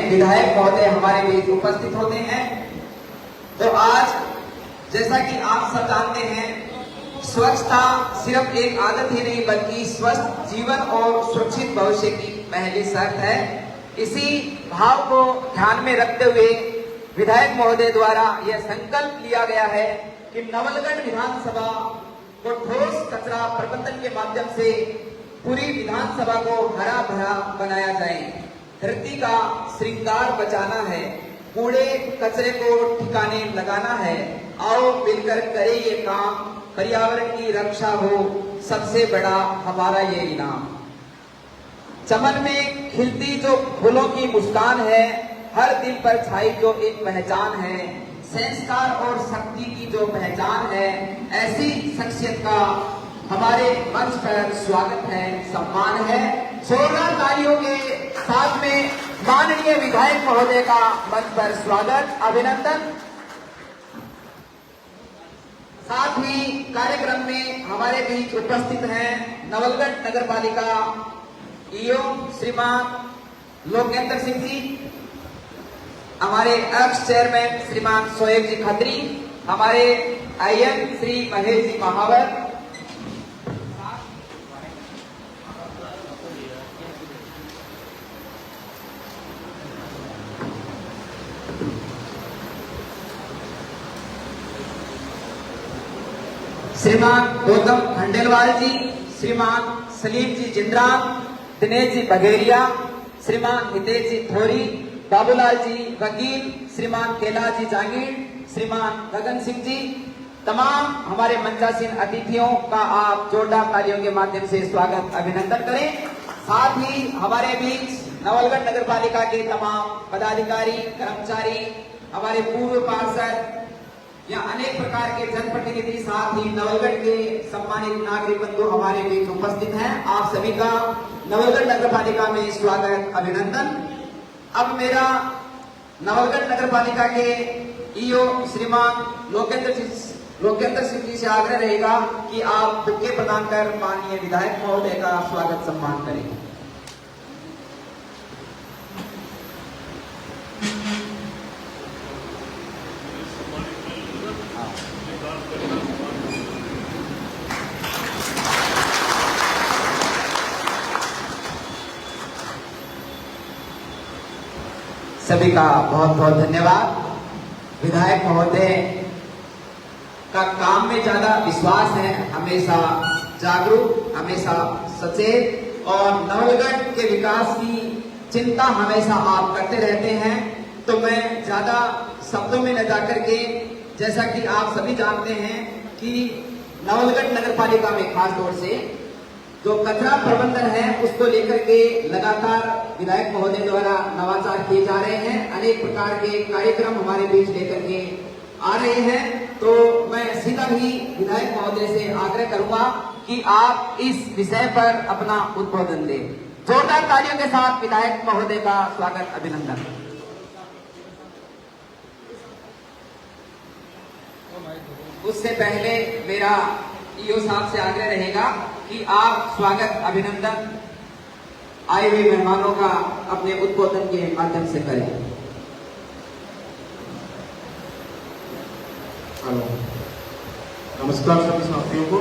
विधायक महोदय हमारे बीच उपस्थित होते हैं। तो आज जैसा कि आप सब जानते हैं, स्वच्छता सिर्फ एक आदत ही नहीं बल्कि स्वस्थ जीवन और सुरक्षित भविष्य की पहली शर्त है। इसी भाव को ध्यान में रखते हुए विधायक महोदय द्वारा यह संकल्प लिया गया है कि नवलगढ़ विधानसभा को ठोस कचरा प्रबंधन के माध्यम से पूरी विधानसभा को हरा भरा बनाया जाए। धरती का श्रृंगार बचाना है, कूड़े कचरे को ठिकाने लगाना है। आओ मिलकर करें ये काम, पर्यावरण की रक्षा हो सबसे बड़ा हमारा ये इनाम। चमन में खिलती जो फूलों की मुस्कान है, हर दिल पर छाई जो एक पहचान है, संस्कार और शक्ति की जो पहचान है, ऐसी शख्सियत का हमारे मंच पर स्वागत है, सम्मान है। जोरदार तालियों के साथ में माननीय विधायक महोदय का मंच पर स्वागत, अभिनंदन। साथ ही कार्यक्रम में हमारे बीच उपस्थित हैं नवलगढ़ नगर पालिका ईओ श्रीमान लोकेंद्र सिंह जी, हमारे एक्स चेयरमैन श्रीमान सोएब जी खत्री, हमारे आईएम श्री महेश जी महावर, श्रीमान गौतम खंडेलवाल जी, श्रीमान सलीम जी जिंद्रान, दिनेश जी बघेरिया, श्रीमान हितेश जी थोरी, बाबूलाल जी वकील, श्रीमान कैलाश जी जागीर, श्रीमान गगन सिंह जी, तमाम हमारे मंचासीन अतिथियों का आप जोरदार तालियों के माध्यम से स्वागत अभिनंदन करें। साथ ही हमारे बीच नवलगढ़ नगर पालिका के तमाम पदाधिकारी, कर्मचारी, हमारे पूर्व पार्षद या अनेक प्रकार के जनप्रतिनिधि, साथ ही नवलगढ़ के सम्मानित नागरिक बंधु हमारे बीच उपस्थित हैं। आप सभी का नवलगढ़ नगर पालिका में स्वागत अभिनंदन। अब मेरा नवलगढ़ नगर पालिका के ईओ श्रीमान लोकेंद्र सिंह जी से आग्रह रहेगा कि आप बुके प्रदान कर माननीय विधायक महोदय का स्वागत सम्मान करें। सभी का बहुत बहुत धन्यवाद। विधायक महोदय का काम में ज्यादा विश्वास है, हमेशा जागरूक, हमेशा सचेत और नवलगढ़ के विकास की चिंता हमेशा आप करते रहते हैं। तो मैं ज्यादा शब्दों में न जाकर के, जैसा कि आप सभी जानते हैं कि नवलगढ़ नगर पालिका में खास तौर से जो कचरा प्रबंधन है उसको लेकर के लगातार विधायक महोदय द्वारा नवाचार किए जा रहे हैं। अनेक प्रकार के कार्यक्रम हमारे बीच लेकर के आ रहे हैं। तो मैं सीधा ही विधायक महोदय से आग्रह करूंगा कि आप इस विषय पर अपना उद्बोधन दें। जोरदार तालियों के साथ विधायक महोदय का स्वागत अभिनंदन। उससे पहले मेरा ईओ साहब से आग्रह रहेगा कि आप स्वागत अभिनंदन आए हुए मेहमानों का अपने उद्बोधन के माध्यम से करें। हेलो, नमस्कार सभी साथियों को।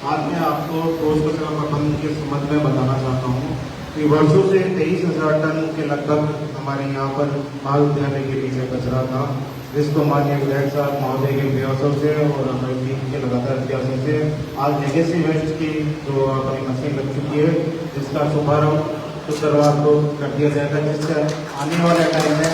आज मैं आपको ठोस कचरा प्रबंधन के संबंध में बताना चाहता हूँ कि वर्षों से 23,000 टन के लगभग हमारे यहाँ पर महाविद्यालय के पीछे कचरा था, जिसको माननीय विधायक साहब महोदय के प्रयासों से और हमारी टीम के लगातार प्रयासों से आज लेगेसी वेस्ट की जो हमारी मशीन लग चुकी है, जिसका शुभारंभ शुक्रवार को कर दिया जाएगा, जिससे आने वाले टाइम में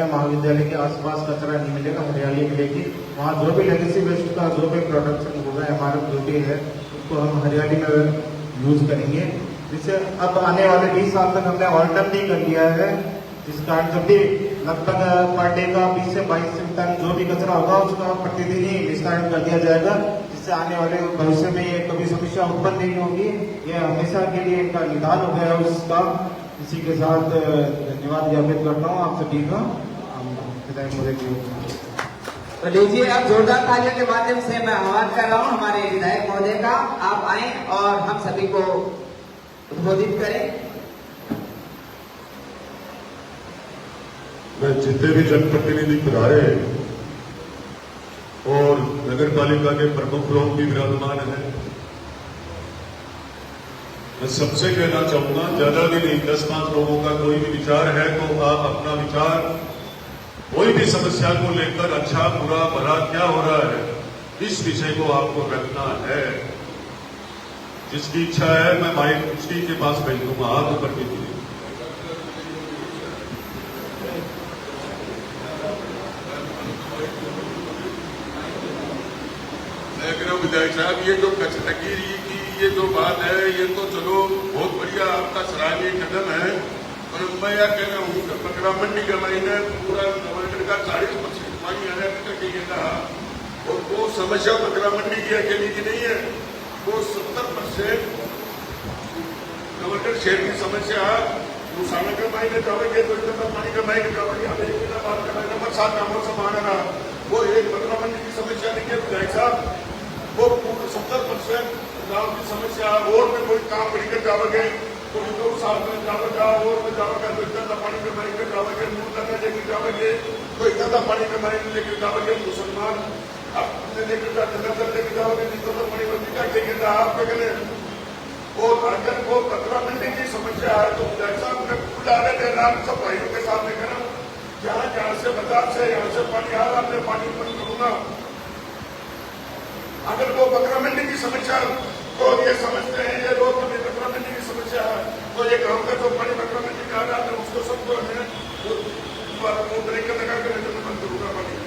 महाविद्यालय के आसपास कचरा नहीं मिलेगा, हरियाली मिलेगी। वहाँ जो भी लेगेसी वेस्ट का जो भी प्रोडक्शन होगा, हमारा जो भी है उसको हम हरियाली में यूज करेंगे, जिससे अब आने वाले 20 साल तक हमने ऑल्टर भी कर लिया है। जिस कारण जब भी लगभग पर डे का 20 से 22 टन जो भी कचरा होगा उसका प्रतिदिन ही निस्तारण कर दिया जाएगा, जिससे आने वाले भविष्य में ये कभी समस्या उत्पन्न नहीं होगी। ये हमेशा के लिए इनका निदान हो गया है उसका। इसी के साथ धन्यवाद ज्ञापित करता हूँ आप सभी का। विधायक महोदय की तो लीजिए, अब जोरदार तालियों के माध्यम से मैं आह्वान कर रहा हूँ हमारे विधायक महोदय का, आप आए और हम सभी को उद्बोधित करें। मैं जितने भी जनप्रतिनिधि पधारे और नगर पालिका के प्रमुख लोग भी विराजमान हैं, मैं सबसे कहना चाहूंगा, ज्यादा भी नहीं, 10-5 लोगों का कोई भी विचार है तो आप अपना विचार कोई भी समस्या को लेकर, अच्छा बुरा भला क्या हो रहा है, इस विषय को आपको रखना है। जिसकी इच्छा है मैं माइक उसकी के पास भेज दूंगा, हाथ ऊपर कीजिए। विधायक साहब, ये जो कचरागिरी की ये जो बात है, ये तो चलो बहुत बढ़िया, आपका सराहनीय कदम है। और मैं यह कह रहा हूँ कि बकरा मंडी का महीने पूरा टमाटर का 40% पानी आने करके कहा, और वो समस्या बकरा मंडी की अकेली की नहीं है, वो 70% टमाटर शेर की समस्या मुसाना का महीने जाओगे तो इतना पानी का महीने जाओगे, बात कर रहे बरसात का मौसम आना रहा, वो एक बकरा मंडी की समस्या नहीं है विधायक साहब, वो 70% गाँव की समस्या। और में कोई काम पड़ी कर जाओगे तो दो साल में जाओगा, और में जाओगे तो इतना पानी में महीने जाओगे, मुर्दा लेकर जाओगे तो इतना पानी में महीने लेकर जाओगे, मुसलमान अपने लेकर जाकर लेकर जाओगे, नहीं तो बड़ी बंदी का लेकर जा आप कहने। और अगर वो कचरा मंडी की समस्या है तो जैसा मैं बुला रहे नाम सब भाइयों के साथ लेकर जहाँ से बाजार से यहाँ से पानी आ रहा, मैं पानी बंद करूंगा। अगर वो बकरा मंडी की समस्या तो ये समझते हैं ये लोग कभी बकरा मंडी की समस्या है, तो ये गाँव का जो पानी बकरा मंडी का आ रहा है उसको सबको वो ब्रेकर लगा कर बंद करूंगा पानी।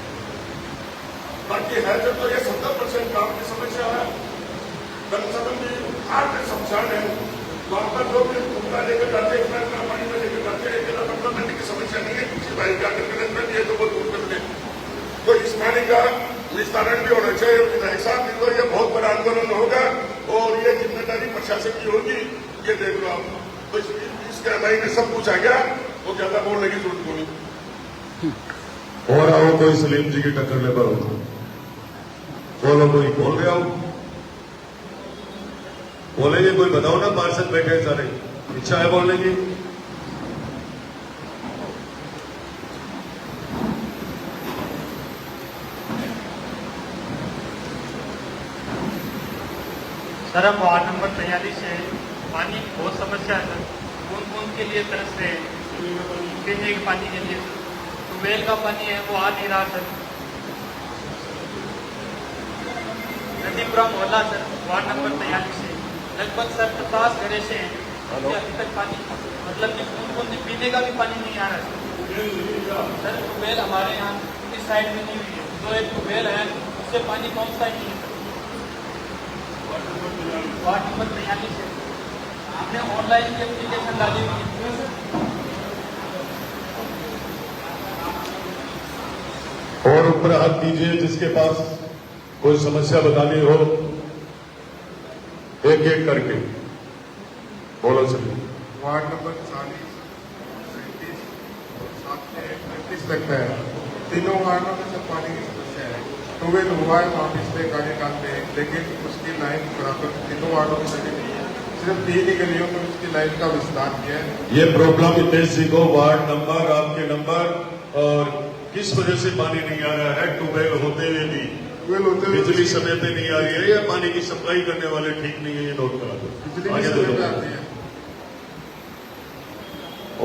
बाकी है जब तो ये 70% गाँव की समस्या है, कम से कम भी 8 शमशान है, वहाँ पर लोग कुंडा लेकर जाते हैं, इतना पानी में लेकर जाते हैं, बकरा मंडी की समस्या नहीं है, किसी भाई जाकर कलेक्टर ये तो वो दूर कर ले। तो इस पानी का निस्तारण भी होना चाहिए विधायक साहब, तो ये बहुत बड़ा आंदोलन होगा और ये जिम्मेदारी प्रशासन की होगी, ये देख लो आप। तो इसके महीने सब कुछ आ गया, वो ज्यादा बोलने की जरूरत नहीं। और आओ कोई सलीम जी की टक्कर ले पर हो, बोलो कोई बोल रहे हो, बोलेंगे कोई बताओ ना, पार्षद बैठे हैं सारे, इच्छा है बोलने की? सर, हम वार्ड नंबर 43 से पानी की बहुत समस्या है सर, कौन के लिए तरस रहे पीने के पानी के लिए सर, तो वेल का पानी है वो आ नहीं रहा सर। नदीपुरा मोहल्ला सर, वार्ड नंबर 43 से लगभग सर 50 घरे से हैं, अभी तक पानी मतलब कि कौन पीने का भी पानी नहीं आ रहा सर। वेल हमारे यहाँ इस साइड में नहीं हुई है, तो एक वेल है उससे पानी पहुँचता ही नहीं है। वार्ड नंबर 43 है, हमने ऑनलाइन की एप्लीकेशन डाली हुई है। और ऊपर हाथ दीजिए जिसके पास कोई समस्या बतानी हो, एक एक करके बोलो सभी। वार्ड नंबर 40, 37 और 7 तक है, तीनों वार्डों में सब पानी की समस्या है। ट्यूबवेल हुआ है, वहाँ भी इसलिए गाड़ी डालते हैं, लेकिन उसकी लाइन बराबर तीनों वार्डों में लगी नहीं है, सिर्फ 3 ही गलियों में उसकी लाइन का विस्तार किया है। ये प्रॉब्लम हितेश जी को वार्ड नंबर, आपके नंबर और किस वजह से पानी नहीं आ रहा है, ट्यूबवेल होते हुए भी बिजली समय पे नहीं आ रही है, या पानी की सप्लाई करने वाले ठीक नहीं है, ये नोट करा दो। बिजली आगे समय दो पे आती है।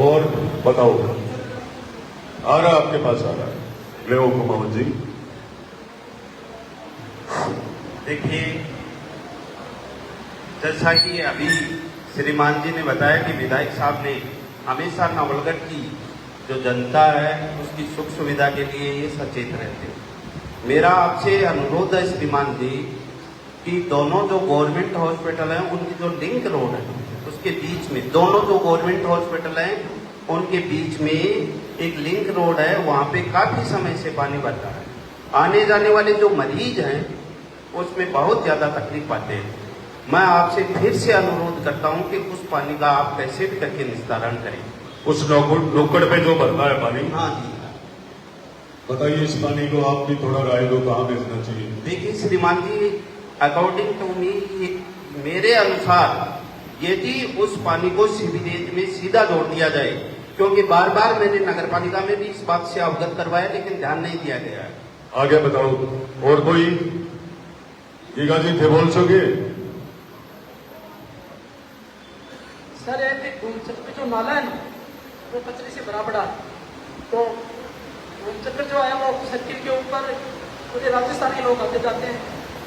और बताओ, आ रहा आपके पास आ रहा है, ले मोहम्मद जी। देखिए, जैसा कि अभी श्रीमान जी ने बताया कि विधायक साहब ने हमेशा नवलगढ़ की जो जनता है उसकी सुख सुविधा के लिए ये सचेत रहते हैं। मेरा आपसे अनुरोध है श्रीमान जी कि दोनों जो गवर्नमेंट हॉस्पिटल हैं उनकी जो लिंक रोड है उसके बीच में, दोनों जो गवर्नमेंट हॉस्पिटल हैं उनके बीच में एक लिंक रोड है, वहाँ पे काफी समय से पानी भर रहा है। आने जाने वाले जो मरीज हैं उसमें बहुत ज्यादा तकलीफ पाते हैं। मैं आपसे फिर से अनुरोध करता हूं कि उस पानी का आप कैसे भी करके निस्तारण करें। उस नौकड़ पे जो भरना है पानी, हाँ जी, बताइए इस पानी को आप भी थोड़ा राय दो, कहाँ भेजना चाहिए? देखिए श्रीमान जी, अकॉर्डिंग टू मी, मेरे अनुसार यदि उस पानी को सीवरेज में सीधा जोड़ दिया जाए क्योंकि बार बार मैंने नगर पालिका में भी इस बात से अवगत करवाया, लेकिन ध्यान नहीं दिया गया है। आगे बताओ और कोई? गीगा जी थे बोल सके? सर ये चक्कर जो नाला है ना वो कचरे से भरा पड़ा है, तो चक्कर जो है वो सर्किल के ऊपर पूरे राजस्थानी लोग आते जाते हैं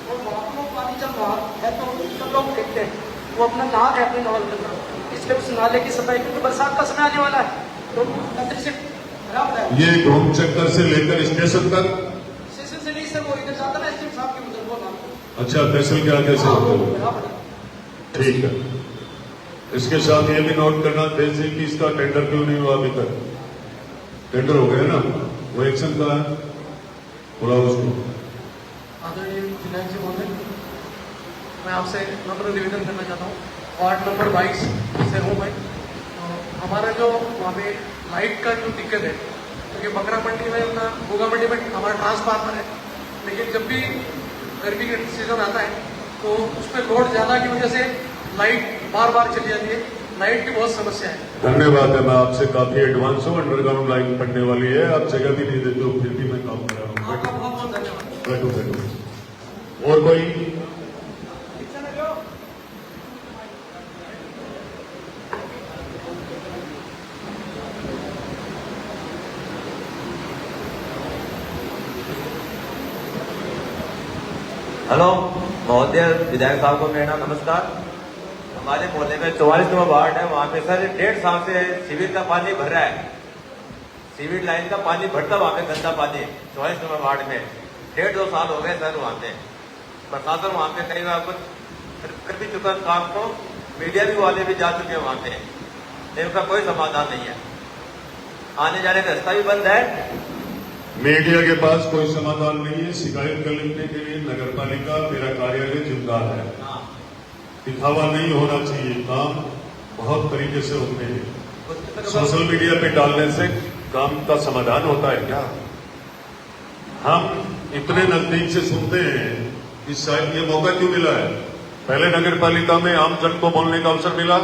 और वहाँ को पानी जब वहाँ है तो सब लोग फेंकते हैं, वो अपना नहा है अपने नॉल के अंदर, इसलिए उस नाले की सफाई, क्योंकि बरसात का समय आने वाला है तो कचरे से भरा पड़ा है। ये घूम चक्कर से लेकर स्टेशन तक? स्टेशन से नहीं सर, वो इधर जाता ना एसडीएम साहब के उधर वो नाम। अच्छा, तहसील के आगे से होते हुए। भरा पड़ा है। ठीक है। इसके साथ ये भी नोट करना तहसील की इसका टेंडर क्यों नहीं हुआ अभी तक? टेंडर हो गया ना, वो एक्शन का है, बुलाओ उसको। आदरणीय विधायक जी महोदय, मैं आपसे नम्र निवेदन करना चाहता हूँ। वार्ड नंबर 22 से हूँ मैं। हमारा जो वहाँ पे लाइट का जो दिक्कत है, क्योंकि बकरा मंडी में ना गोगा मंडी में हमारा ट्रांसफार्मर है, लेकिन जब भी गर्मी का सीजन आता है तो उसमें लोड ज़्यादा की वजह से लाइट बार बार चली जाती है। लाइट की बहुत समस्या है। धन्यवाद है, मैं आपसे काफी एडवांस हूँ। अंडरग्राउंड लाइन पड़ने वाली है, आप जगह भी नहीं देते हो, फिर भी मैं काम कर रहा हूँ। आपका बहुत बहुत धन्यवाद। बैठो बैठो। और कोई? हेलो महोदय, विधायक साहब को मेरा नमस्कार। हमारे मोहल्ले में 44 नंबर वार्ड है, वहाँ पे सर 1.5 साल से सीवेज का पानी भर रहा है। सीवेज लाइन का पानी भरता वहाँ पे गंदा पानी 44 नंबर वार्ड में 1.5-2 साल हो गए सर। वहाँ पे प्रशासन वहाँ पे कई बार कुछ कर भी चुका काम को, मीडिया भी वाले भी जा चुके हैं वहाँ पे, लेकिन उसका कोई समाधान नहीं है। आने जाने का रास्ता भी बंद है। मीडिया के पास कोई समाधान नहीं है। शिकायत कर लेने के लिए नगर पालिका, मेरा कार्यालय जिम्मेदार है। दिखावा नहीं होना चाहिए, काम बहुत तरीके से होते हैं। सोशल मीडिया पे डालने से काम का समाधान होता है क्या? हम इतने नजदीक से सुनते हैं कि शायद ये मौका क्यों मिला है? पहले नगर पालिका में आम जन को बोलने का अवसर मिला।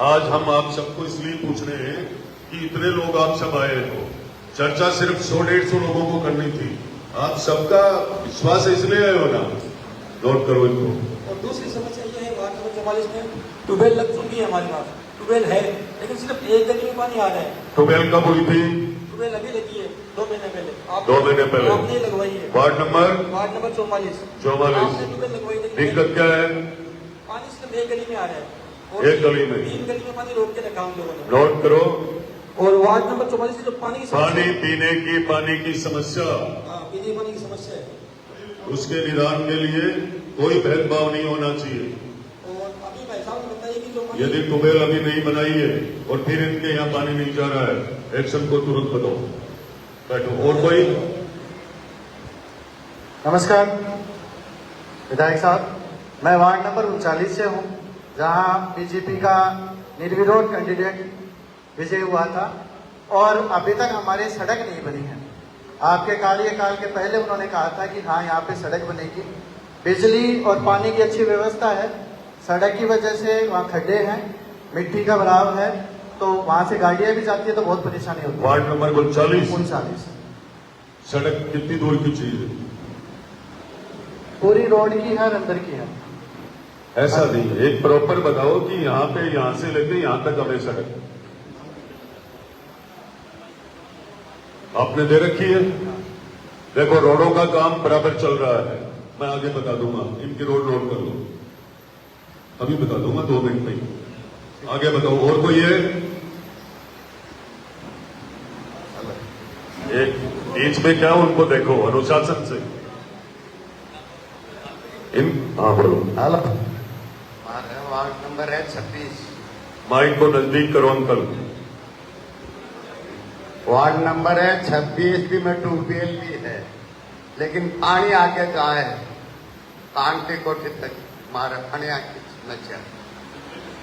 आज हम आप सबको इसलिए पूछ रहे हैं कि इतने लोग आप सब आए हो, चर्चा सिर्फ 100-150 लोगों को करनी थी। आप सबका विश्वास है इसलिए आए हो ना? नोट करो इनको। और दूसरी समस्या ये है, वार्ड नंबर 44 में ट्यूबवेल लग चुकी है हमारे पास, ट्यूबवेल है लेकिन सिर्फ एक गली में पानी आ रहा है। ट्यूबवेल कब हुई थी? ट्यूबवेल अभी लगी है 2 महीने पहले। 2 महीने पहले आपने लगवाई है। Ward number 44 44। ट्यूबवेल लगवाई थी। दिक्कत क्या है? पानी सिर्फ एक गली में आ रहा है और एक गली में? 3 गली में पानी रोक के रखा हम लोगों ने। नोट करो। और वार्ड नंबर 44 से जो पानी की पानी पीने की पानी की समस्या, पीने पानी की समस्या है, उसके निदान के लिए कोई भेदभाव नहीं होना चाहिए। और अभी भाई साहब ने बताया कि जो यदि ट्यूबवेल अभी नहीं बनाई है और फिर इनके यहाँ पानी नहीं जा रहा है, एक्शन को तुरंत बताओ। बैठो। और कोई? नमस्कार विधायक साहब, मैं वार्ड नंबर 39 से हूँ, जहाँ बीजेपी का निर्विरोध कैंडिडेट विजय हुआ था और अभी तक हमारे सड़क नहीं बनी है। आपके कार्यकाल के पहले उन्होंने कहा था कि हाँ यहाँ पे सड़क बनेगी, बिजली और पानी की अच्छी व्यवस्था है। सड़क की वजह से वहाँ खड्डे हैं, मिट्टी का भराव है, तो वहाँ से गाड़ियाँ भी जाती है तो बहुत परेशानी होती है। Ward number 39। 39 सड़क कितनी दूर की चाहिए? पूरी रोड की है और अंदर की है। ऐसा नहीं है, एक प्रॉपर बताओ कि यहाँ पे, यहाँ से लेके यहाँ तक हमें सड़क आपने दे रखी है। देखो रोडों का काम बराबर चल रहा है, मैं आगे बता दूंगा। इनकी रोड नोट कर लो, अभी बता दूंगा 2 मिनट में। आगे बताओ। और कोई है? एक बीच में क्या, उनको देखो अनुशासन से। हाँ बोलो। हमारा वार्ड नंबर है 26। माइक को नजदीक करो अंकल। वार्ड नंबर है 26 में ट्यूबवेल भी है, लेकिन पानी आगे जाए कांटे कोटे तक मारा पानी आके समस्या।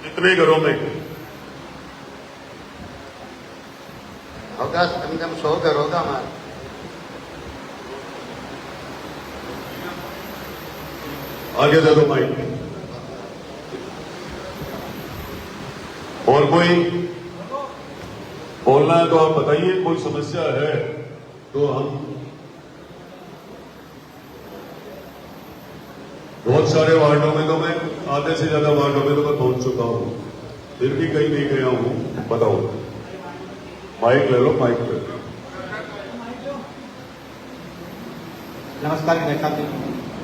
कितने घरों में? होगा कम से कम 100 घर होगा हमारा। आगे दे दो माइक। और कोई? बोलना है तो आप बताइए, कोई समस्या है तो हम बहुत सारे वार्डों में तो मैं आधे से ज्यादा वार्डों में तो मैं पहुंच चुका हूं, फिर भी कहीं नहीं गया हूं। बताओ, माइक ले लो, माइक ले लो। नमस्कार विधायक साहब जी,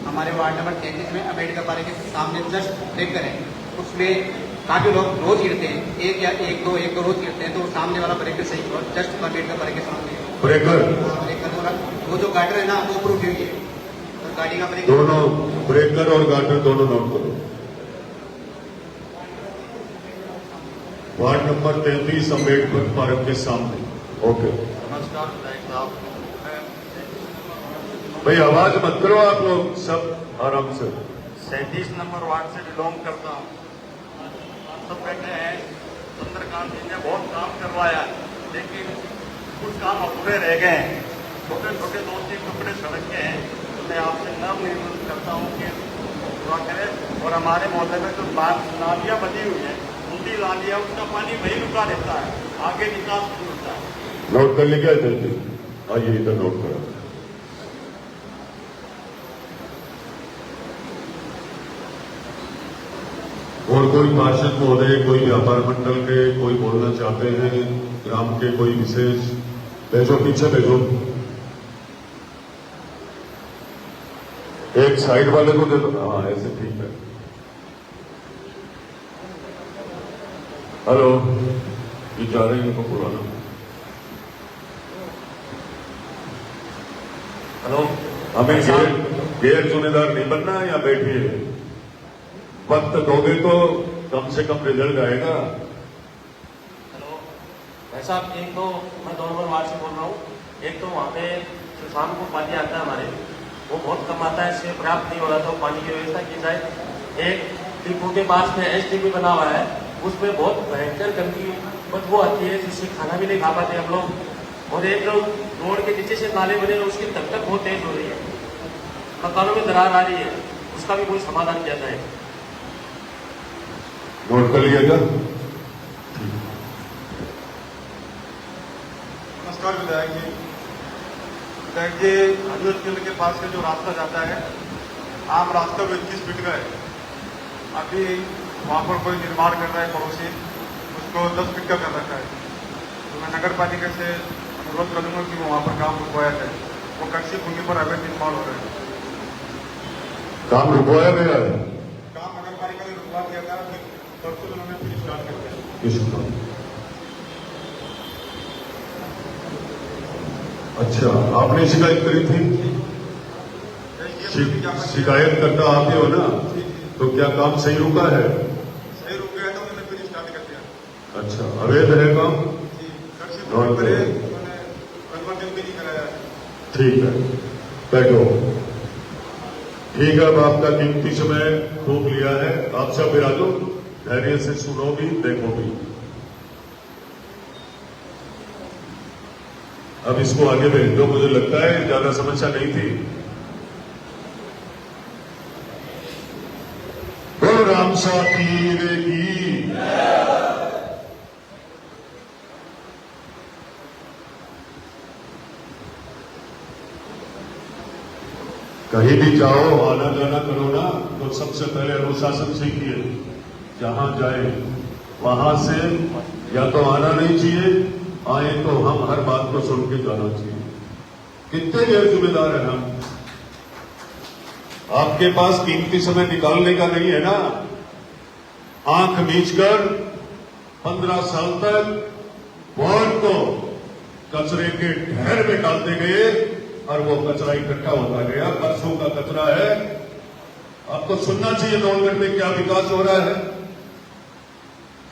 हमारे वार्ड नंबर 33 में अम्बेडकर पार्क के सामने जस्ट ब्रेकर है, उसमें काफी लोग रोज गिरते हैं, एक दो रोज गिरते हैं, तो सामने वाला ब्रेकर सही हुआ, जस्ट अम्बेडकर पार्क के सामने ब्रेकर वो जो गार्डर है ना वो ऊपर उठी हुई है, तो गाड़ी का ब्रेक दोनों ब्रेकर और गार्डर दोनों नोट करो। वार्ड नंबर 33 अम्बेडकर पार्क के सामने। ओके, नमस्कार विधायक साहब। भाई आवाज मत करो आप लोग, सब आराम से। 37 नंबर वार्ड से बिलोंग करता हूँ। सब कहते हैं चंद्रकांत जी ने बहुत काम करवाया, लेकिन कुछ काम अधूरे रह गए हैं। छोटे छोटे 2-3 टुकड़े सड़क के हैं, तो मैं आपसे नवनिर्मित करता हूँ कि पूरा करें। और हमारे मोहल्ले में जो नालियाँ बनी हुई है, उनकी नालियाँ, उसका पानी वही रुका रहता है, आगे निकास नहीं होता है। नोट कर लिया जल्दी, आइए इधर नोट करो। और कोई पार्षद महोदय, कोई व्यापार मंडल के कोई बोलना चाहते हैं, ग्राम के कोई विशेष, भेजो, पीछे भेजो। एक साइड वाले को दे दो। हाँ, ऐसे ठीक है। हेलो, ये जा रहे हैं, इनको बुलाना। हेलो, हमें गैर जिम्मेदार नहीं बनना है, या बैठिए। वक्त दोगे तो कम से कम रिजल्ट आएगा। हेलो भाई साहब, एक तो मैं 2 नंबर वार्ड से बोल रहा हूँ। एक तो वहाँ पे शाम को पानी आता है हमारे, वो बहुत कम आता है, इससे प्राप्त नहीं हो रहा, तो पानी की व्यवस्था की जाए। एक डिपो के पास में STP बना हुआ है, उसमें बहुत भयंकर गंदगी बदबू आती है, जिससे खाना भी नहीं खा पाते हम लोग। और एक रोड के नीचे से नाले बने, उसकी तक बहुत तेज हो रही है, मकानों में दरार आ रही है, उसका भी कोई समाधान किया जाए। नोट कर लिएगा। नमस्कार विधायक जी। विधायक जी, हजरत किले के पास से जो रास्ता जाता है, आम रास्ते में 21 फीट का है। अभी वहाँ पर कोई निर्माण कर रहा है पड़ोसी, उसको 10 फीट का कर रखा है। तो मैं नगर पालिका से अनुरोध करूंगा कि वहाँ पर काम रुकवाया जाए। वो कृषि भूमि पर अवैध निर्माण हो रहा है। काम रुकवाया गया है? काम नगर पालिका ने रुकवा दिया था, परसों उन्होंने फिर स्टार्ट कर दिया। अच्छा, आपने शिकायत करी थी? शिकायत करता आते हो ना, तो क्या काम सही रुका है? सही रुक गया था, उन्होंने फिर स्टार्ट कर दिया। अच्छा, अवैध है काम? ठीक है, बैठो। ठीक है, अब आपका कीमती समय खूब लिया है, आप सब विराजो, धैर्य से सुनो भी, देखो भी। अब इसको आगे भेज दो, मुझे लगता है ज्यादा समस्या नहीं थी। बोलो राम साकीर की। कहीं भी जाओ, आना जाना करो ना, तो सबसे पहले अनुशासन सीखिए। जहां जाए वहां से या तो आना नहीं चाहिए, आए तो हम हर बात को सुन के जाना चाहिए। कितने गैर जिम्मेदार हैं हम। आपके पास कीमती समय निकालने का नहीं है ना। आंख मीचकर 15 साल तक वार्ड को कचरे के ढेर में डालते गए, और वो कचरा इकट्ठा होता गया, बरसों का कचरा है। आपको सुनना चाहिए नौलगढ़ में क्या विकास हो रहा है,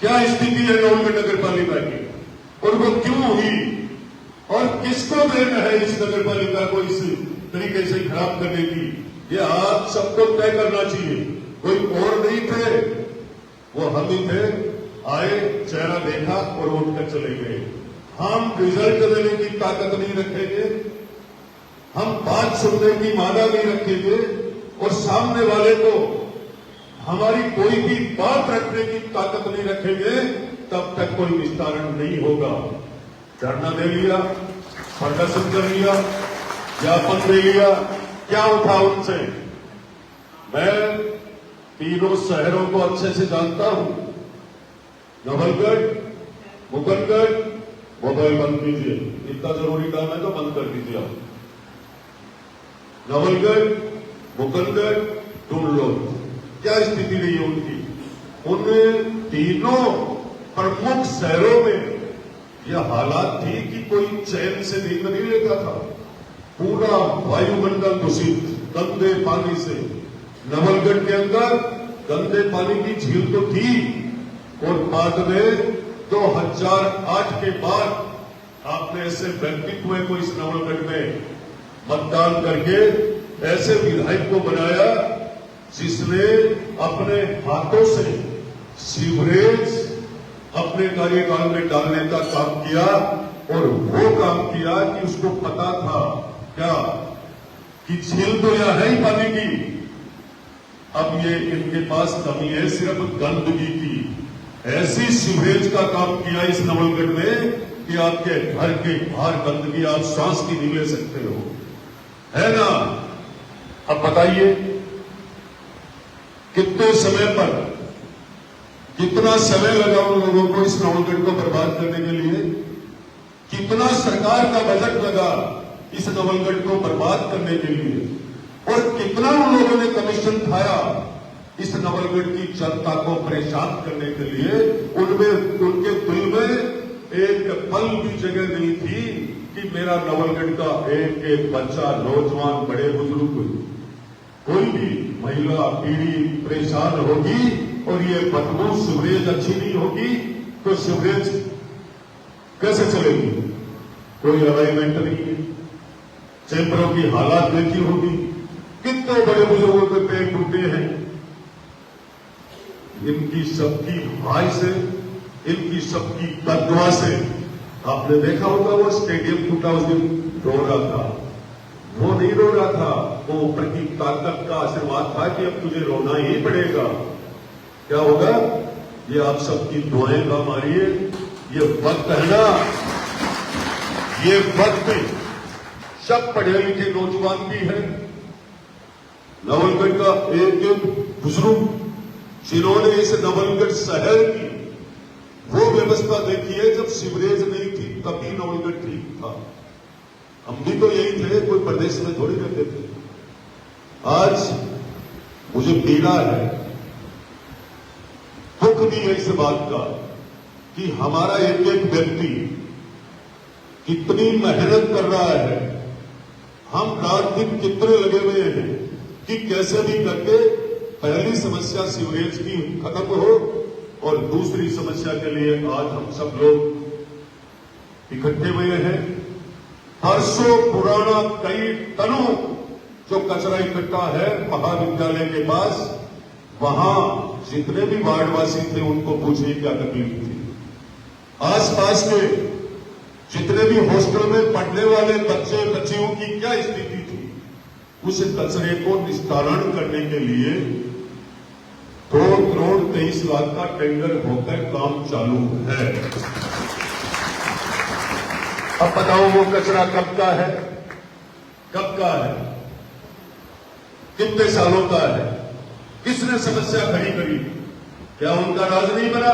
क्या स्थिति है नौलगढ़ नगर पालिका की, और वो क्यों हुई, और किसको देन है इस नगर पालिका को इस तरीके से खराब करने की। ये आप सबको तय करना चाहिए। कोई और नहीं थे, वो हम ही थे। आए, चेहरा देखा और उठकर चले गए। हम रिजल्ट देने की ताकत नहीं रखेंगे, हम बात सुनने की माना नहीं रखेंगे, और सामने वाले को हमारी कोई भी बात रखने की ताकत नहीं रखेंगे, तब तक कोई विस्तारण नहीं होगा। धरना दे लिया, प्रदर्शन कर लिया, ज्ञापन दे लिया, क्या उठा उनसे? मैं तीनों शहरों को अच्छे से जानता हूं। नवलगढ़, मुकुंदगढ़, मोबाइल बंद कीजिए, इतना जरूरी काम है तो बंद कर दीजिए आप। नवलगढ़, मुकुंदगढ़, डुमलोर, क्या स्थिति रही है उनकी? उन तीनों प्रमुख शहरों में यह हालात थी कि कोई चैन से दिन नहीं लेता था। पूरा वायुमंडल दूषित गंदे पानी से। नवलगढ़ के अंदर गंदे पानी की झील तो थी, और बाद में 2008 के बाद आपने ऐसे व्यक्तित्व को इस नवलगढ़ में मतदान करके ऐसे विधायक को बनाया जिसने अपने हाथों से सीवरेज अपने कार्यकाल में डालने का काम किया, और वो काम किया कि उसको पता था क्या कि झील तो यह है ही पानी की। अब ये इनके पास कमी है सिर्फ गंदगी की। ऐसी सीवरेज का काम किया इस नवलगढ़ में कि आपके घर के बाहर गंदगी आप सांस की नहीं ले सकते हो, है ना? अब बताइए कितने समय पर, कितना समय लगा उन लोगों को इस नवलगढ़ को बर्बाद करने के लिए? कितना सरकार का बजट लगा इस नवलगढ़ को बर्बाद करने के लिए? और कितना उन लोगों ने कमीशन खाया इस नवलगढ़ की जनता को परेशान करने के लिए? उनमें, उनके दिल में एक पल भी जगह नहीं थी कि मेरा नवलगढ़ का एक एक बच्चा, नौजवान, बड़े बुजुर्ग, कोई भी महिला पीढ़ी परेशान होगी और ये बदबू सीवरेज अच्छी नहीं होगी तो सीवरेज कैसे चलेगी? कोई अलाइनमेंट नहीं है। चैम्बरों की हालात देखी होगी, कितने बड़े बुजुर्गों के पैर टूटे हैं। इनकी सबकी भाई से, इनकी सबकी बददुआ से आपने देखा होगा वो स्टेडियम टूटा उस दिन रो रहा था। वो नहीं रो रहा था, वो ऊपर की ताकत का आशीर्वाद था कि अब तुझे रोना ही पड़ेगा। क्या होगा? ये आप सबकी दुआएं काम आ रही है। ये वक्त है ना, ये वक्त सब पढ़े लिखे नौजवान भी है। नवलगढ़ का एक एक बुजुर्ग जिन्होंने इस नवलगढ़ शहर की वो व्यवस्था देखी है, जब सीवरेज नहीं थी तभी नवलगढ़ ठीक था। हम भी तो यही थे, कोई प्रदेश में थोड़ी रहते थे। आज मुझे पीड़ा है, दुख भी है इस बात का कि हमारा एक एक व्यक्ति कितनी मेहनत कर रहा है। हम रात दिन कितने लगे हुए हैं कि कैसे भी करके पहली समस्या सीवरेज की खत्म हो, और दूसरी समस्या के लिए आज हम सब लोग इकट्ठे हुए हैं। वर्षों पुराना कई टनों जो कचरा इकट्ठा है महाविद्यालय के पास, वहां जितने भी वार्डवासी थे उनको पूछिए क्या तकलीफ थी। आसपास के जितने भी हॉस्टल में पढ़ने वाले बच्चे बच्चियों की क्या स्थिति थी। उस कचरे को निस्तारण करने के लिए 2,23,00,000 का टेंडर होकर काम चालू है। अब बताओ वो कचरा कब का है? कब का है? कितने सालों का है? किसने समस्या खड़ी करी? क्या उनका राज नहीं बना?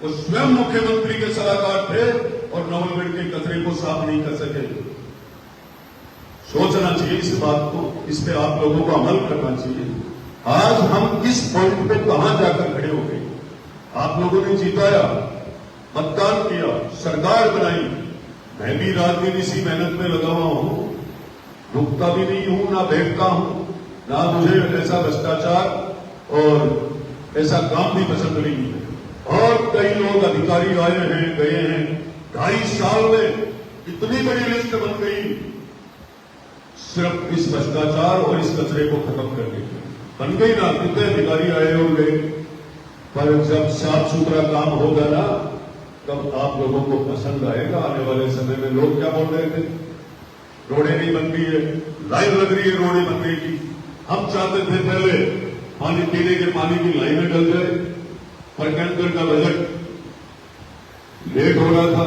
वो स्वयं मुख्यमंत्री के सलाहकार थे और नवलगढ़ के कचरे को साफ नहीं कर सके। सोचना चाहिए इस बात को, इस पे आप लोगों को अमल करना चाहिए। आज हम किस पॉइंट पे कहां जाकर खड़े हो गए? आप लोगों ने जिताया, मतदान किया, सरकार बनाई। मैं भी रात दिन इसी मेहनत में लगा हुआ हूं, रुकता भी नहीं हूं, ना बैठता हूं, ना मुझे ऐसा भ्रष्टाचार और ऐसा काम भी पसंद नहीं है। और कई लोग अधिकारी आए हैं, गए हैं। 2.5 साल में इतनी बड़ी लिस्ट बन गई सिर्फ इस भ्रष्टाचार और इस कचरे को खत्म करने की बन गई ना। कितने अधिकारी आए और गए, पर जब साफ सुथरा काम होगा ना तब आप लोगों को पसंद आएगा। आने वाले समय में लोग क्या बोल रहे थे, रोडें नहीं बन रही है, लाइन लग रही है रोडें बनने की। हम चाहते थे पहले पानी पीने के पानी की लाइनें डल जाए, पर कैंकर का बजट लेट हो रहा था,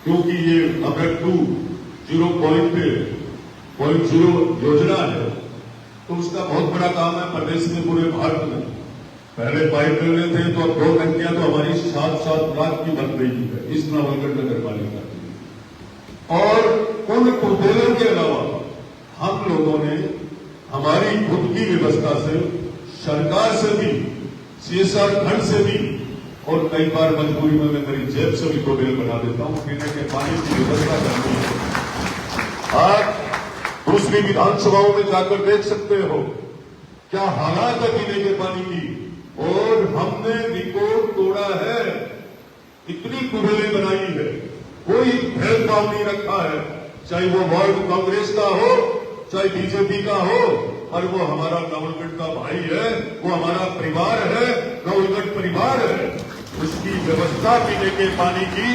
क्योंकि ये अमृत 2.0 योजना है, तो उसका बहुत बड़ा काम है प्रदेश में, पूरे भारत में। पहले पाइप मिलने थे, तो अब 2 टंकियां तो हमारी 7-7 लाख की बन रही है इस नवलगढ़ नगर पालिका की। और उन कुबेलों के अलावा हम लोगों ने हमारी खुद की व्यवस्था से, सरकार से भी, CSR फंड से भी, और कई बार मजबूरी में मैं मेरी जेब से भी कुबेल बना देता हूं, पीने के पानी की व्यवस्था करनी है। आज दूसरी विधानसभाओं में जाकर देख सकते हो क्या हालात है पीने के पानी की, और हमने रिकॉर्ड तोड़ा है। इतनी कुबेलें बनाई है, कोई भेदभाव नहीं रखा है, चाहे वो वार्ड कांग्रेस का हो, चाहे बीजेपी का हो, और वो हमारा नवलगढ़ का भाई है, वो हमारा परिवार है, नवलगढ़ परिवार है। उसकी व्यवस्था पीने के पानी की,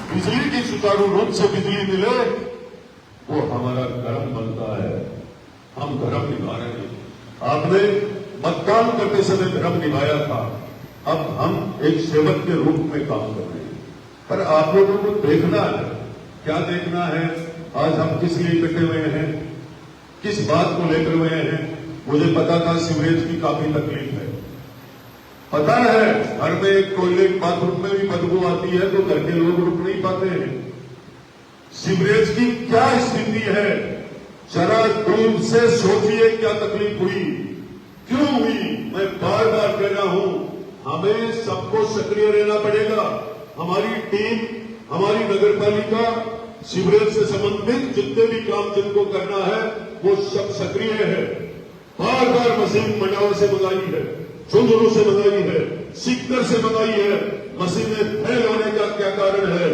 बिजली की सुचारू रूप से बिजली मिले, वो हमारा धर्म बनता है। हम धर्म निभा रहे हैं। आपने मतदान करते समय धर्म निभाया था, अब हम एक सेवक के रूप में काम कर रहे हैं। पर आप लोगों को देखना है, क्या देखना है, आज हम किस लिए इकट्ठे हुए हैं, किस बात को लेकर हुए हैं। मुझे पता था सीवरेज की काफी तकलीफ है, पता है घर में टॉयलेट बाथरूम में भी बदबू आती है, तो घर के लोग रुक नहीं पाते हैं। सीवरेज की क्या स्थिति है, जरा दूर से सोचिए क्या तकलीफ हुई, क्यों हुई। मैं बार बार कह रहा हूं, हमें सबको सक्रिय रहना पड़ेगा। हमारी टीम, हमारी नगर पालिका सीवरेज से संबंधित जितने भी काम जिनको करना है वो सब सक्रिय है। बार बार मशीन मंडावा से मंगाई है, झुंझुनू से मंगाई है, सीकर से मंगाई है। मशीनें फेल होने का क्या कारण है?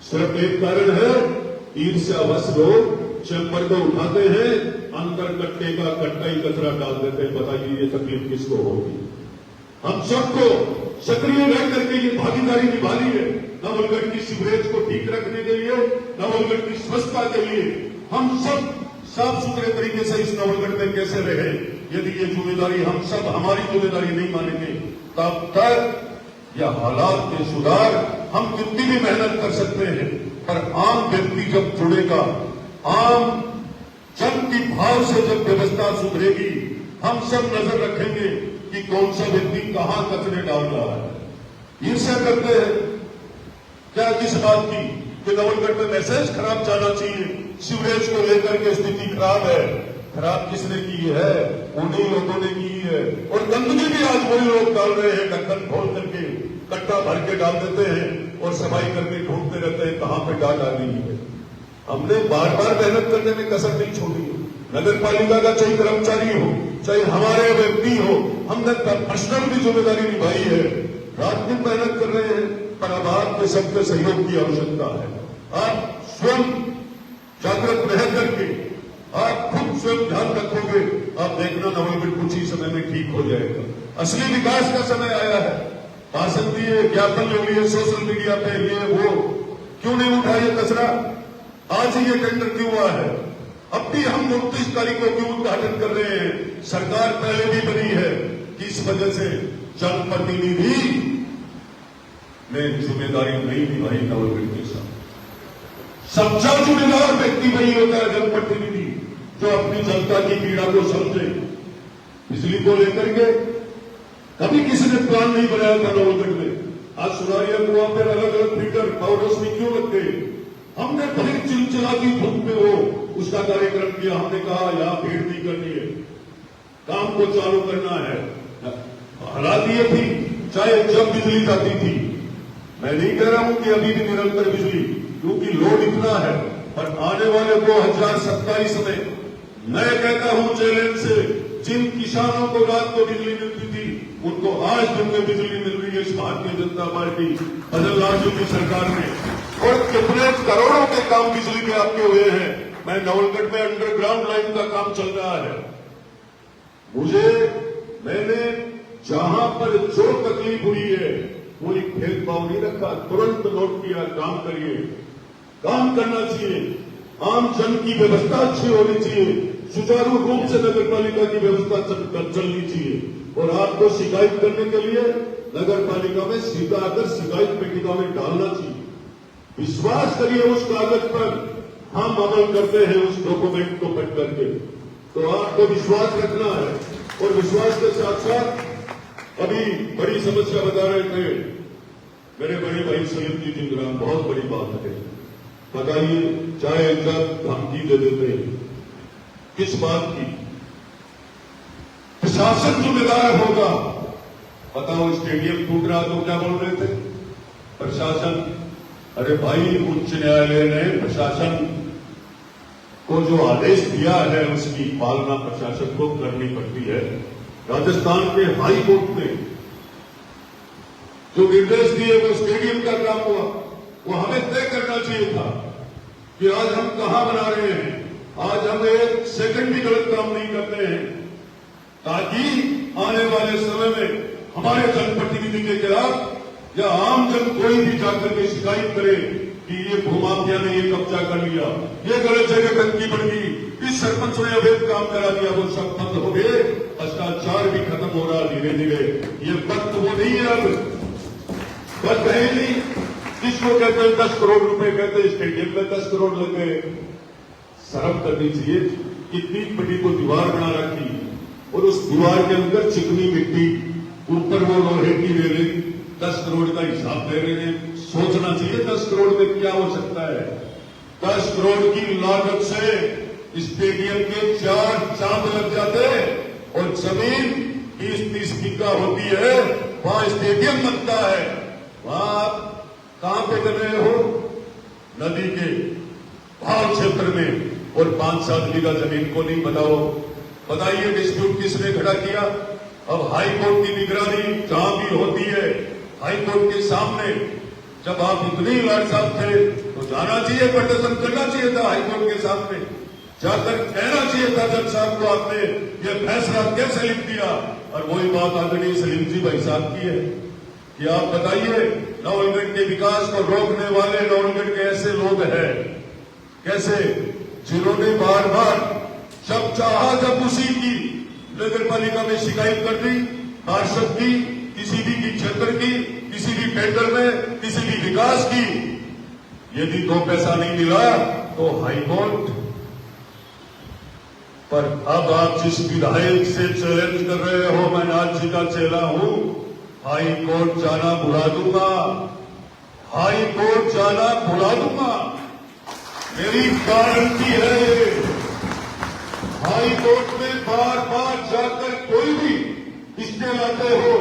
सिर्फ एक कारण है, ईर्ष्यावश लोग चैम्बर को उठाते हैं, अंदर कट्टे का कट्टा ही कचरा डाल देते हैं। बताइए ये तकलीफ किसको होगी? हम सबको सक्रिय रह करके ये भागीदारी निभानी है। नवलगढ़ की सीवरेज को ठीक रखने के लिए, नवलगढ़ की स्वच्छता के लिए हम सब साफ सुथरे तरीके से इस नवलगढ़ में कैसे रहे। यदि ये जिम्मेदारी हम सब हमारी जिम्मेदारी नहीं मानेंगे, तब तक यह हालात के सुधार हम कितनी भी मेहनत कर सकते हैं, पर आम व्यक्ति जब जुड़ेगा, आम जन की भाव से जब व्यवस्था सुधरेगी, हम सब नजर रखेंगे कि कौन सा व्यक्ति कहां कचरे डाल रहा है। ईर्ष्या करते हैं क्या किस बात की कि नवलगढ़ में मैसेज खराब जाना चाहिए, सीवरेज को लेकर के स्थिति खराब है। खराब किसने की है? उन्हीं लोगों ने की है। और गंदगी भी आज वही लोग डाल रहे हैं, ढक्कन खोल करके कट्टा भर के डाल देते हैं और सफाई करके ढूंढते रहते हैं कहां पे डाल डाली है। हमने बार बार मेहनत करने में कसर नहीं छोड़ी। नगर पालिका का चाहे कर्मचारी हो, चाहे हमारे व्यक्ति हो, हमने पर्सनल भी जिम्मेदारी निभाई है। रात दिन मेहनत कर रहे हैं, पर अब आपके सबके सहयोग की आवश्यकता है। आप स्वयं जागृत रह करके आप खुद स्वयं ध्यान रखोगे, आप देखना नवलगढ़ कुछ ही समय में ठीक हो जाएगा। असली विकास का समय आया है। भाषण दिए, ज्ञापन ले लिए सोशल मीडिया पे, ये वो, क्यों नहीं उठा ये कचरा? आज ही ये टेंडर क्यों हुआ है? अब भी हम 29 तारीख को क्यों उद्घाटन कर रहे हैं? सरकार पहले भी बनी है, किस वजह से जनप्रतिनिधि ने जिम्मेदारी नहीं निभाई नवलगढ़ के साथ। सच्चा जिम्मेदार व्यक्ति वही होता है जनप्रतिनिधि, जो अपनी जनता की पीड़ा को समझे। बिजली को लेकर के कभी किसी ने प्लान नहीं बनाया था नवलगढ़ में। आज सुनारिया कुआं पर अलग अलग फीडर पावर हाउस में क्यों लग गए? हमने भले चिलचिलाती धूप में हो उसका कार्यक्रम किया। हमने कहा यहां भीड़ नहीं करनी है, काम को चालू करना है। हालात ये थी, चाहे जब बिजली जाती थी, मैं नहीं कह रहा हूं कि अभी भी निरंतर बिजली, क्योंकि लोड इतना है, पर आने वाले 2027 में मैं कहता हूं चैलेंज से, जिन किसानों को रात को बिजली मिलती थी उनको आज दिन में बिजली मिल रही है इस भारतीय जनता पार्टी फजल लाल जी की सरकार में। और कितने करोड़ों के काम बिजली में आपके हुए हैं। मैं नवलगढ़ में अंडरग्राउंड लाइन का काम चल रहा है। मैंने जहां पर जो तकलीफ हुई है कोई भेदभाव नहीं रखा, तुरंत नोट किया, काम करिए, काम करना चाहिए। आम जन की व्यवस्था अच्छी होनी चाहिए, सुचारू रूप से नगर पालिका की व्यवस्था चलनी चाहिए। और आपको शिकायत करने के लिए नगर पालिका में सीधा आकर शिकायत पेटिका में डालना चाहिए। विश्वास करिए उस कागज पर, हम अमल करते हैं उस डॉक्यूमेंट को पढ़ करके। तो आपको विश्वास रखना है, और विश्वास के साथ साथ अभी बड़ी समस्या बता रहे थे मेरे बड़े भाई सलीम जी जिंगराम, बहुत बड़ी बात है। बताइए, चाहे जब धमकी दे देते हैं, किस बात की? प्रशासन जिम्मेदार होगा। बताओ, स्टेडियम टूट रहा तो क्या बोल रहे थे? प्रशासन, अरे भाई, उच्च न्यायालय ने प्रशासन को जो आदेश दिया है उसकी पालना प्रशासन को करनी पड़ती है। राजस्थान के हाई कोर्ट ने जो निर्देश दिए वो स्टेडियम का काम हुआ, वो हमें तय करना चाहिए था कि आज हम कहां बना रहे हैं। आज हम एक सेकंड भी गलत काम नहीं करते हैं, ताकि आने वाले समय में हमारे जनप्रतिनिधि के खिलाफ या आम जन कोई भी जाकर के शिकायत करे कि ये भूमाफिया ने ये कब्जा कर लिया, ये गलत जगह टंकी बन गई, इस सरपंच ने अवैध काम करा दिया, वो सब बंद हो गए, भ्रष्टाचार भी खत्म हो रहा धीरे धीरे। ये वक्त वो नहीं है, अब वक्त है नहीं। किसको कहते हैं 10 करोड़ रुपए, कहते हैं स्टेडियम में 10 करोड़ लग गए। शर्म करनी चाहिए। कितनी बड़ी को दीवार बना रखी, और उस दीवार के अंदर चिकनी मिट्टी, ऊपर वो लोहे की रेलिंग, 10 करोड़ का हिसाब दे रहे हैं। सोचना चाहिए 10 करोड़ में क्या हो सकता है। 10 करोड़ की लागत से स्टेडियम के 4 चांद लग जाते, और जमीन 20-30 बीघा होती है, वहां स्टेडियम बनता है। वहां आप कहां पे कर रहे हो? नदी के भाव क्षेत्र में, और 5-7 बीघा जमीन को नहीं। बताइए, डिस्प्यूट किसने खड़ा किया? अब हाई कोर्ट की निगरानी जहां भी होती है, हाई कोर्ट के सामने, जब आप इतने लाड साहब थे तो जाना चाहिए, प्रदर्शन करना चाहिए था हाई कोर्ट के सामने, जाकर कहना चाहिए था जज साहब को आपने ये फैसला कैसे लिख दिया। और वही बात आदरणीय सलीम जी भाई साहब की है कि आप बताइए, नवलगढ़ के विकास को रोकने वाले नवलगढ़ के ऐसे लोग हैं कैसे, जिन्होंने बार बार जब चाहा जब उसी की नगर पालिका में शिकायत कर दी, पार्षद की, किसी भी क्षेत्र की, किसी भी टेंडर में, किसी भी विकास की। यदि 2 पैसा नहीं मिला तो हाईकोर्ट। पर अब आप जिस विधायक से चैलेंज कर रहे हो, मैं नाथ जी का चेला हूं, हाई कोर्ट जाना भुला दूंगा, हाई कोर्ट जाना भुला दूंगा, मेरी गारंटी है ये। हाई कोर्ट में बार बार जाकर कोई भी स्टे लाते हो,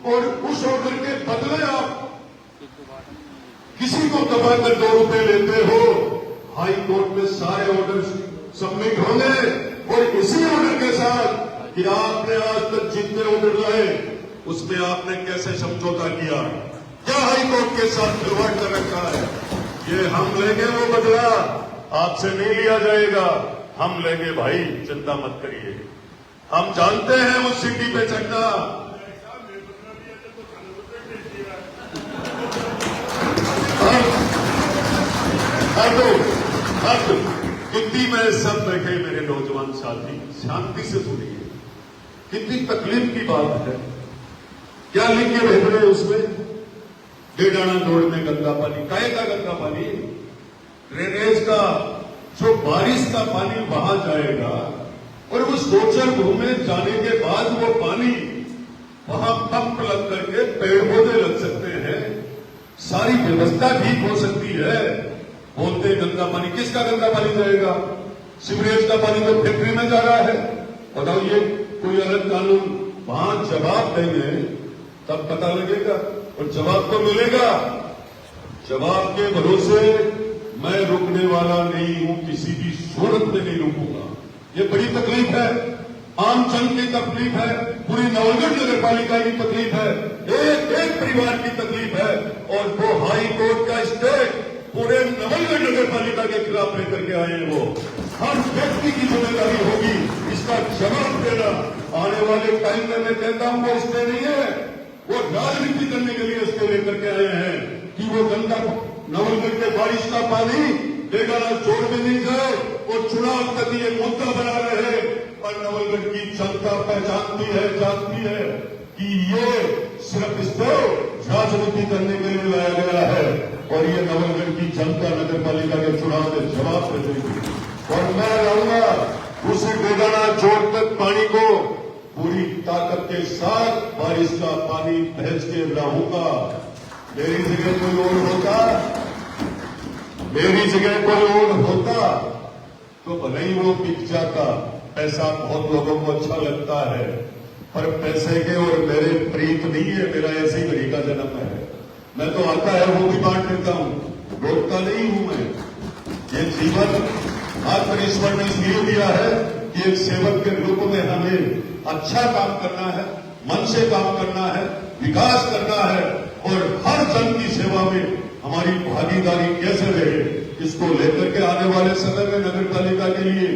और उस ऑर्डर के बदले आप किसी को दबाकर 2 रुपए लेते हो। हाई कोर्ट में सारे ऑर्डर सबमिट होंगे, और इसी ऑर्डर के साथ कि आपने आज तक जितने ऑर्डर लाए उसमें आपने कैसे समझौता किया, क्या हाई कोर्ट के साथ खिलवाड़ कर रखा है, ये हम लेंगे वो बदला, आपसे नहीं लिया जाएगा, हम लेंगे भाई, चिंता मत करिए। हम जानते हैं उस सीढ़ी पे चढ़ना। अब कितनी में सब बैठे मेरे नौजवान साथी, शांति से सुनिए, कितनी तकलीफ की बात है। क्या लिख के भेज रहे हैं उसमें? डेढ़ाना रोड में गंदा पानी, काहे का गंदा पानी? ड्रेनेज का, जो बारिश का पानी वहां जाएगा, और उस गोचर भूमि में जाने के बाद वो पानी वहां पंप लग करके पेड़ पौधे लग सकते हैं, सारी व्यवस्था ठीक हो सकती है। बोलते गंदा पानी, किसका गंदा पानी जाएगा? सीवरेज का पानी तो फैक्ट्री में जा रहा है। बताओ, ये कोई अलग कानून? वहां जवाब देंगे तब पता लगेगा, और जवाब तो मिलेगा। जवाब के भरोसे मैं रुकने वाला नहीं हूं, किसी भी सूरत में नहीं रुकूंगा। ये बड़ी तकलीफ है, आम जन की तकलीफ है, पूरी नवलगढ़ नगर पालिका की तकलीफ है, एक एक परिवार की तकलीफ है, और वो हाई कोर्ट का स्टे पूरे नवलगढ़ नगर पालिका के खिलाफ लेकर के आए हैं। वो हर व्यक्ति की जिम्मेदारी होगी इसका जवाब देना। आने वाले टाइम में मैं कहता हूं वो स्टे नहीं है, वो राजनीति करने के लिए स्टे लेकर के आए हैं कि वो गंदा नवलगढ़ के बारिश का पानी बेगाना जोड़ में नहीं जाए, और चुनाव तक ये मुद्दा बना रहे। और नवलगढ़ की जनता पहचानती है, जानती है कि ये सिर्फ इसको राजनीति करने के लिए लाया गया है, और ये नवलगढ़ की नगर पालिका के चुनाव में जवाब दे देंगे। और मैं रहूंगा उस गोदाना जोड़ तक पानी को पूरी ताकत के साथ बारिश का पानी भेज के रहूंगा। मेरी जगह कोई और होता, मेरी जगह कोई और होता तो भले ही वो बिक जाता। पैसा बहुत लोगों को अच्छा लगता है, पर पैसे के और मेरे प्रीत नहीं है। मेरा ऐसे ही घड़ी का जन्म है। मैं तो आता है वो भी बांट देता हूं, रोकता नहीं हूं मैं। ये जीवन आत्मनिर्भर ने इसलिए दिया है कि एक सेवक के रूप में हमें अच्छा काम करना है, मन से काम करना है, विकास करना है और हर जन की सेवा में हमारी भागीदारी कैसे रहे, इसको लेकर के आने वाले समय में नगर पालिका के लिए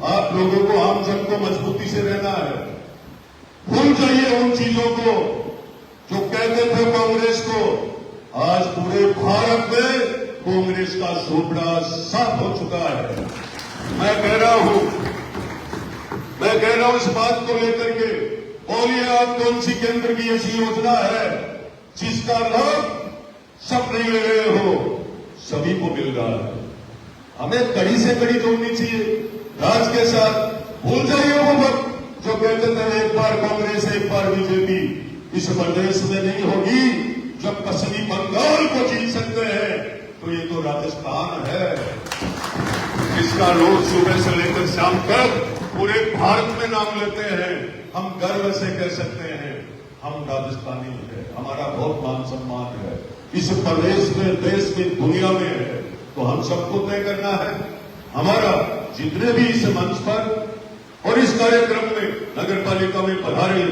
आप लोगों को, आम जन को मजबूती से रहना है। भूल जाइए उन चीजों को जो कहते थे कांग्रेस को। आज पूरे भारत में कांग्रेस का सुपड़ा साफ हो चुका है। मैं कह रहा हूं इस बात को लेकर के, बोलिए आप कौन सी केंद्र की ऐसी योजना है जिसका लाभ सब नहीं ले रहे हो, सभी को मिल रहा है। हमें कड़ी से कड़ी जोड़नी चाहिए राज के साथ। भूल जाइए वो वक्त जो कहते थे एक बार कांग्रेस एक बार बीजेपी। इस प्रदेश में नहीं होगी। जब पश्चिमी बंगाल को जीत सकते हैं तो ये तो राजस्थान है, इसका लोग सुबह से लेकर शाम तक पूरे भारत में नाम लेते हैं। हम गर्व से कह सकते हैं हम राजस्थानी हैं, हमारा बहुत मान सम्मान है इस प्रदेश में, देश में, दुनिया में है। तो हम सबको तय करना है। हमारा जितने भी इस मंच पर और इस कार्यक्रम में नगर पालिका में पधारे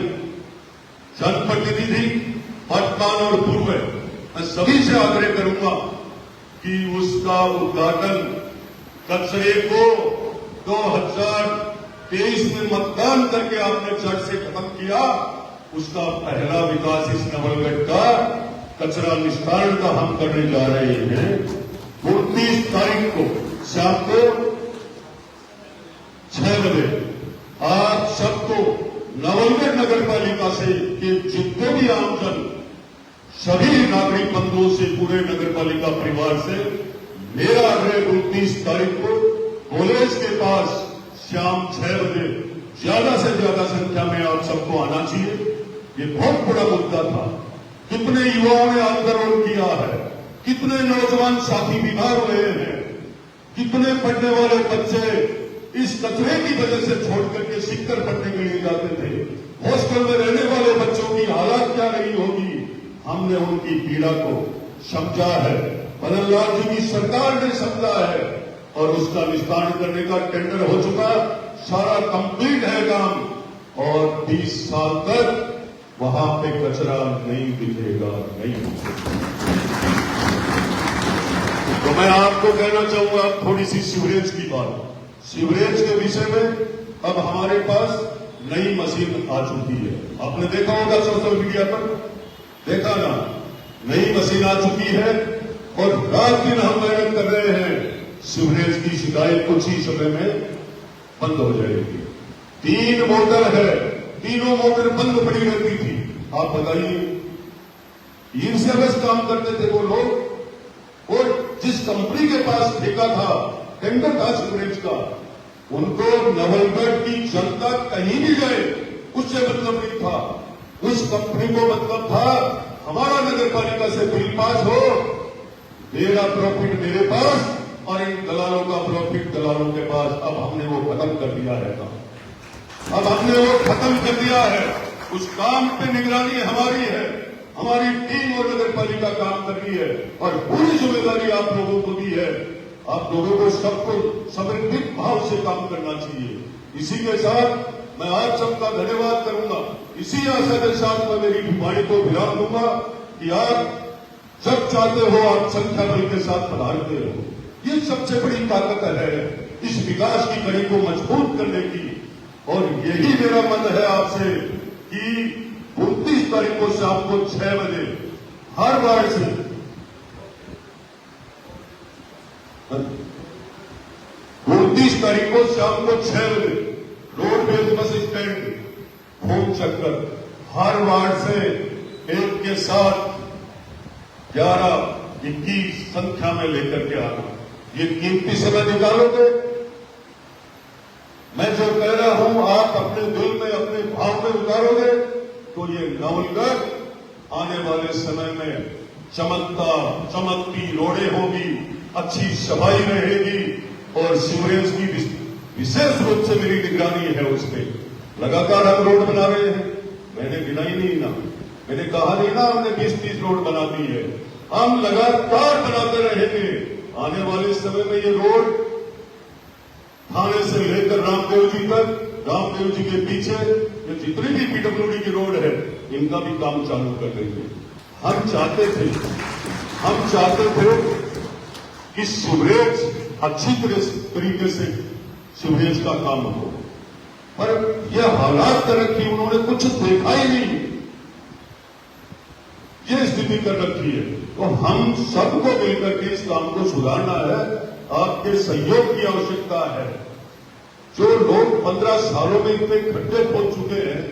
जनप्रतिनिधि, वर्तमान और पूर्व, मैं सभी से आग्रह करूंगा कि उसका उद्घाटन कचरे को 2023 में मतदान करके आपने जड़ से खत्म किया, उसका पहला विकास इस नवलगढ़ का कचरा निस्तारण का हम करने जा रहे हैं। 29 तारीख को शाम को 6 बजे आप सबको नवलगढ़ नगर पालिका से के जितने भी आमजन, सभी नागरिक बंधुओं से, पूरे नगर पालिका परिवार से मेरा आग्रह 29 तारीख को कॉलेज के पास शाम 6 बजे ज्यादा से ज्यादा संख्या में आप सबको आना चाहिए। ये बहुत बड़ा मुद्दा था। कितने युवाओं ने आंदोलन किया है, कितने नौजवान साथी बीमार हुए हैं, कितने पढ़ने वाले बच्चे इस कचरे की वजह से छोड़ करके सीखकर पढ़ने के लिए जाते थे। हॉस्टल में रहने वाले बच्चों की हालत क्या नहीं होगी, हमने उनकी पीड़ा को समझा है। मदन लाल जी की सरकार ने समझा है और उसका निस्तारण करने का टेंडर हो चुका, सारा कंप्लीट है काम और 20 साल तक वहां पे कचरा नहीं दिखेगा, नहीं। तो मैं आपको कहना चाहूंगा थोड़ी सी सीवरेज की बात। सीवरेज के विषय में अब हमारे पास नई मशीन आ चुकी है। आपने देखा होगा सोशल मीडिया पर, देखा ना, नई मशीन आ चुकी है और रात दिन हम मेहनत कर रहे हैं। सीवरेज की शिकायत कुछ ही समय में बंद हो जाएगी। 3 मोटर है, तीनों मोटर बंद पड़ी रहती थी। आप बताइए, ईर्ष्यावश काम करते थे वो लोग। और जिस कंपनी के पास ठेका था, टेंडर था सीवरेज का, उनको नवलगढ़ की जनता कहीं भी जाए उससे मतलब नहीं था। उस कंपनी को मतलब था हमारा नगर पालिका से बिल पास हो, मेरा प्रॉफिट मेरे पास और इन दलालों का प्रॉफिट दलालों के पास। अब हमने वो खत्म कर दिया है काम, अब हमने वो खत्म कर दिया है। उस काम पे निगरानी हमारी है, हमारी टीम और नगर पालिका काम कर रही है और पूरी जिम्मेदारी आप लोगों को दी है। आप लोगों को सबको समर्पित भाव से काम करना चाहिए। इसी के साथ मैं आप सबका धन्यवाद करूंगा। इसी आशा के साथ मैं मेरी वाणी को विराम दूंगा कि आप जब चाहते हो आप संख्या बल के साथ पधारते हो। ये सबसे बड़ी ताकत है इस विकास की कड़ी को मजबूत करने की। और यही मेरा मन है आपसे कि 29 तारीख को शाम को 6 बजे हर वार्ड से 29 तारीख को शाम को 6 बजे रोडवेज बस स्टैंड घूम चक्कर हर वार्ड से एक के साथ 11-21 संख्या में लेकर के आना। ये कीमती समय निकालोगे? मैं जो कह रहा हूं आप अपने दिल में, अपने भाव में उतारोगे तो ये नवलगढ़ आने वाले समय में चमकती रोडें होगी, अच्छी सफाई रहेगी और सीवरेज की विशेष रूप से मेरी निगरानी है उस पर। लगातार हम रोड बना रहे हैं, मैंने गिनाई नहीं ना, मैंने कहा नहीं ना हमने 20-30 रोड बना दी है, हम लगातार बनाते रहेंगे। आने वाले समय में ये रोड थाने से लेकर रामदेव जी तक, रामदेव जी के पीछे ये जितनी भी पीडब्ल्यूडी की रोड है इनका भी काम चालू कर देंगे। हम चाहते थे कि सीवरेज अच्छी तरीके से सीवरेज का काम हो, पर यह हालात तरह की उन्होंने कुछ देखा ही नहीं, ये स्थिति कर रखी है। तो हम सबको मिलकर के इस काम को सुधारना है, आपके सहयोग की आवश्यकता है। जो लोग 15 सालों में इतने खड्डे खोद चुके हैं,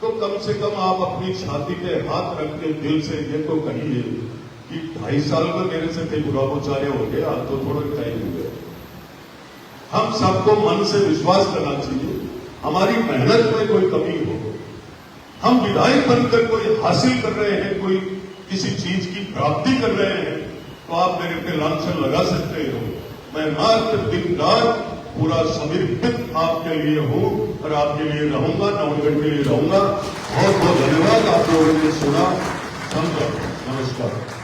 तो कम से कम आप अपनी छाती पे हाथ रख के दिल से ये तो कहिए कि 2.5 साल में मेरे से कई बुराचार्य हो गया, तो थोड़ा टाइम हो गया। हम सबको मन से विश्वास करना चाहिए, हमारी मेहनत में कोई कमी हो, हम विधायक बनकर कोई हासिल कर रहे हैं, कोई किसी चीज की प्राप्ति कर रहे हैं, तो आप मेरे पे लांछन लगा सकते हो। मैं मात्र दिन रात पूरा समर्पित आपके लिए हूं और आपके लिए रहूंगा, नवलगढ़ के लिए रहूंगा। बहुत बहुत धन्यवाद, आप लोगों ने सुना, समझा। नमस्कार।